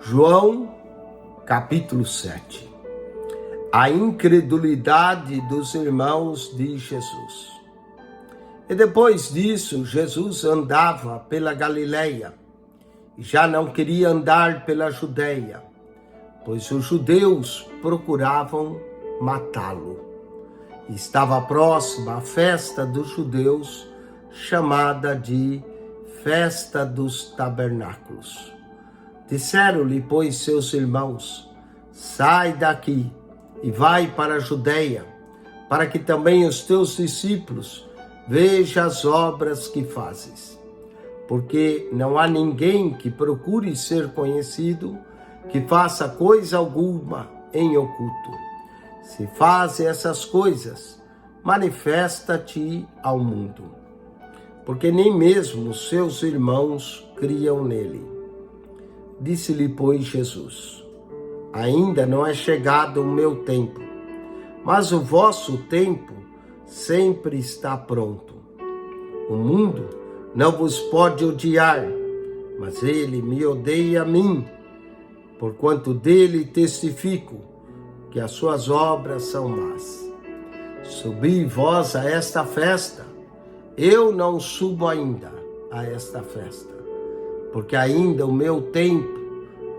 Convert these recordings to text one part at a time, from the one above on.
João, capítulo 7. A incredulidade dos irmãos de Jesus. E depois disso, Jesus andava pela Galileia e já não queria andar pela Judeia, pois os judeus procuravam matá-lo. Estava próxima a festa dos judeus, chamada de Festa dos Tabernáculos. Disseram-lhe, pois, seus irmãos: sai daqui e vai para a Judeia, para que também os teus discípulos vejam as obras que fazes. Porque não há ninguém que procure ser conhecido, que faça coisa alguma em oculto. Se fazes essas coisas, manifesta-te ao mundo. Porque nem mesmo seus irmãos criam nele. Disse-lhe, pois, Jesus: ainda não é chegado o meu tempo, mas o vosso tempo sempre está pronto. O mundo não vos pode odiar, mas ele me odeia a mim, porquanto dele testifico que as suas obras são más. Subi vós a esta festa, eu não subo ainda a esta festa, porque ainda o meu tempo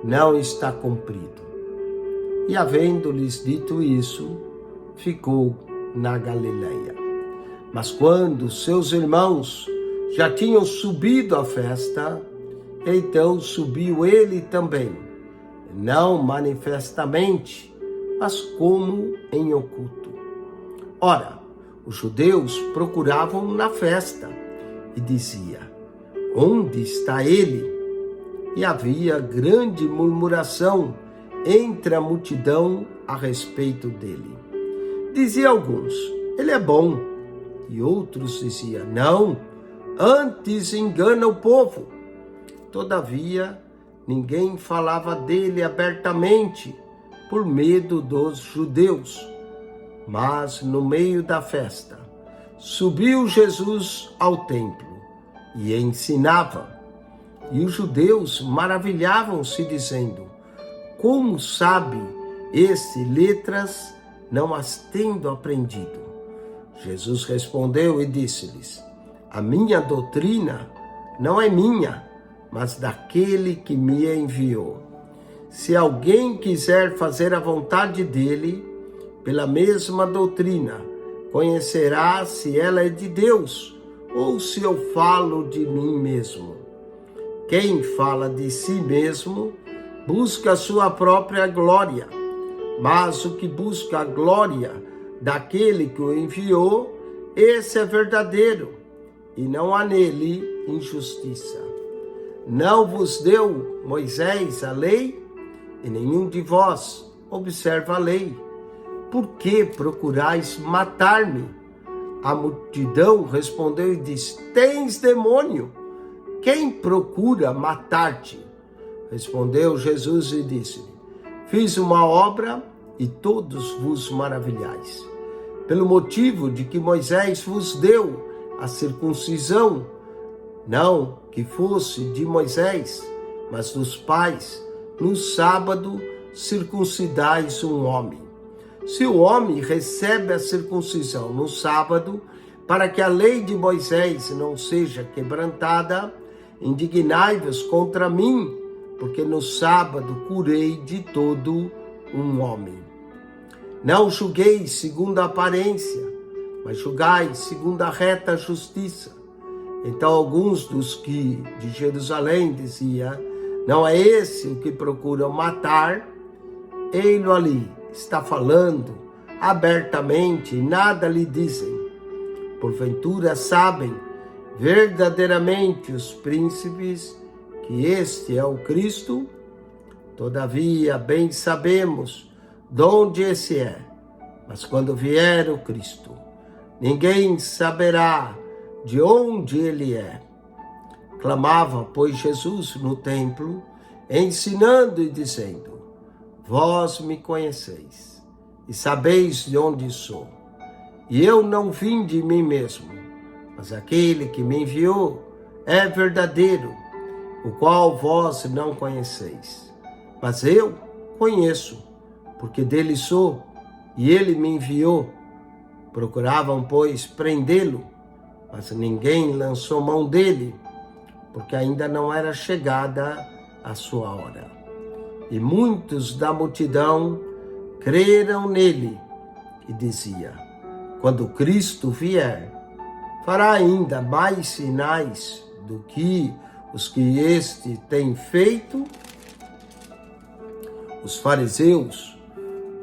não está cumprido. E havendo-lhes dito isso, ficou na Galileia. Mas quando seus irmãos já tinham subido à festa, então subiu ele também, não manifestamente, mas como em oculto. Ora, os judeus procuravam na festa e dizia: onde está ele? E havia grande murmuração entre a multidão a respeito dele. Dizia alguns: ele é bom. E outros diziam: não, antes engana o povo. Todavia, ninguém falava dele abertamente, por medo dos judeus. Mas no meio da festa, subiu Jesus ao templo e ensinava. E os judeus maravilhavam-se, dizendo: como sabe este letras, não as tendo aprendido? Jesus respondeu e disse-lhes: a minha doutrina não é minha, mas daquele que me enviou. Se alguém quiser fazer a vontade dele, pela mesma doutrina, conhecerá se ela é de Deus, ou se eu falo de mim mesmo. Quem fala de si mesmo, busca a sua própria glória, mas o que busca a glória daquele que o enviou, esse é verdadeiro, e não há nele injustiça. Não vos deu Moisés a lei, e nenhum de vós observa a lei. Por que procurais matar-me? A multidão respondeu e disse: tens demônio, quem procura matar-te? Respondeu Jesus e disse-lhe: fiz uma obra e todos vos maravilhais. Pelo motivo de que Moisés vos deu a circuncisão, não que fosse de Moisés, mas dos pais, no sábado circuncidais um homem. Se o homem recebe a circuncisão no sábado, para que a lei de Moisés não seja quebrantada, indignai-vos contra mim, porque no sábado curei de todo um homem. Não julgueis segundo a aparência, mas julgai segundo a reta justiça. Então alguns dos que de Jerusalém diziam: não é esse o que procuram matar? Ei-lo ali, está falando abertamente e nada lhe dizem. Porventura sabem verdadeiramente os príncipes que este é o Cristo? Todavia, bem sabemos de onde esse é. Mas quando vier o Cristo, ninguém saberá de onde ele é. Clamava, pois, Jesus no templo, ensinando e dizendo: vós me conheceis e sabeis de onde sou. E eu não vim de mim mesmo, mas aquele que me enviou é verdadeiro, o qual vós não conheceis. Mas eu conheço, porque dele sou, e ele me enviou. Procuravam, pois, prendê-lo, mas ninguém lançou mão dele, porque ainda não era chegada a sua hora. E muitos da multidão creram nele, e dizia: quando Cristo vier, fará ainda mais sinais do que os que este tem feito. Os fariseus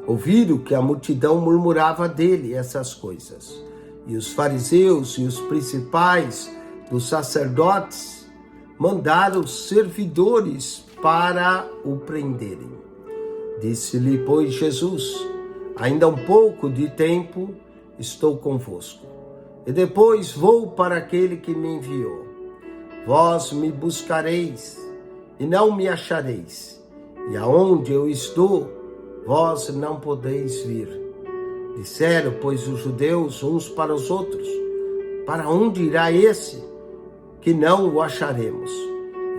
ouviram que a multidão murmurava dele essas coisas. E os fariseus e os principais dos sacerdotes mandaram servidores para o prenderem. Disse-lhe, pois, Jesus: ainda um pouco de tempo estou convosco, e depois vou para aquele que me enviou. Vós me buscareis, e não me achareis, e aonde eu estou, vós não podeis vir. Disseram, pois, os judeus uns para os outros: para onde irá esse, que não o acharemos?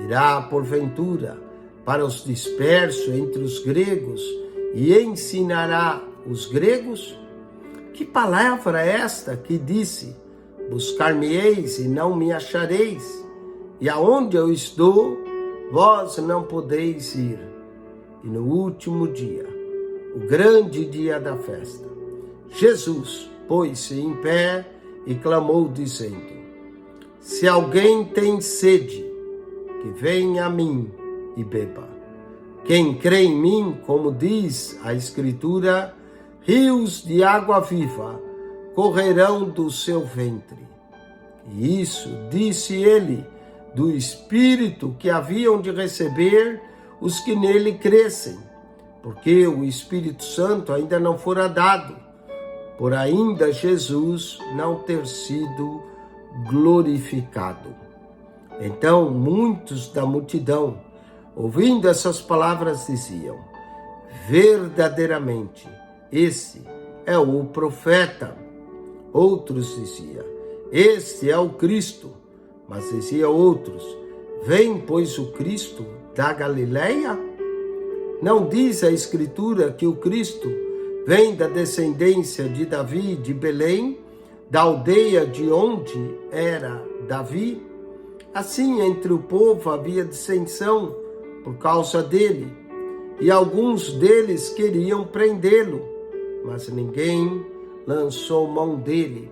Irá, porventura, para os dispersos entre os gregos, e ensinará os gregos? Que palavra é esta que disse: buscar-me-eis e não me achareis, e aonde eu estou, vós não podeis ir? E no último dia, o grande dia da festa, Jesus pôs-se em pé e clamou, dizendo: se alguém tem sede, que venha a mim e beba. Quem crê em mim, como diz a Escritura, rios de água viva correrão do seu ventre. E isso disse ele do Espírito que haviam de receber os que nele crescem, porque o Espírito Santo ainda não fora dado, por ainda Jesus não ter sido glorificado. Então muitos da multidão, ouvindo essas palavras, diziam: verdadeiramente, esse é o profeta. Outros diziam: este é o Cristo. Mas diziam outros: vem, pois, o Cristo da Galileia? Não diz a Escritura que o Cristo vem da descendência de Davi, de Belém, da aldeia de onde era Davi? Assim, entre o povo havia dissensão por causa dele, e alguns deles queriam prendê-lo, mas ninguém lançou mão dele.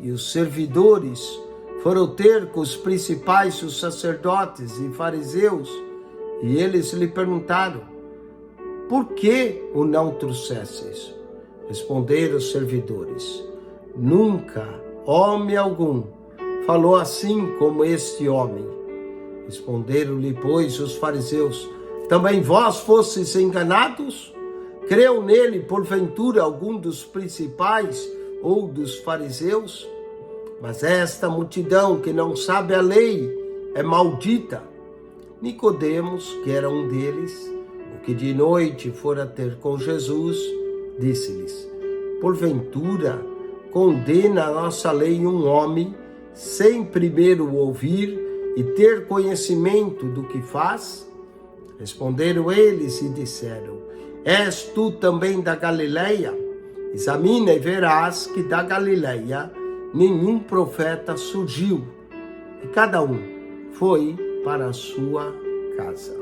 E os servidores foram ter com os principais, os sacerdotes e fariseus, e eles lhe perguntaram: por que o não trouxestes? Responderam os servidores: nunca homem algum falou assim como este homem. Responderam-lhe, pois, os fariseus: também vós fostes enganados? Creu nele, porventura, algum dos principais ou dos fariseus? Mas esta multidão que não sabe a lei é maldita. Nicodemos, que era um deles, o que de noite fora ter com Jesus, disse-lhes: porventura condena a nossa lei um homem sem primeiro ouvir e ter conhecimento do que faz? Responderam eles e disseram: és tu também da Galileia? Examina e verás que da Galileia nenhum profeta surgiu, e cada um foi para a sua casa.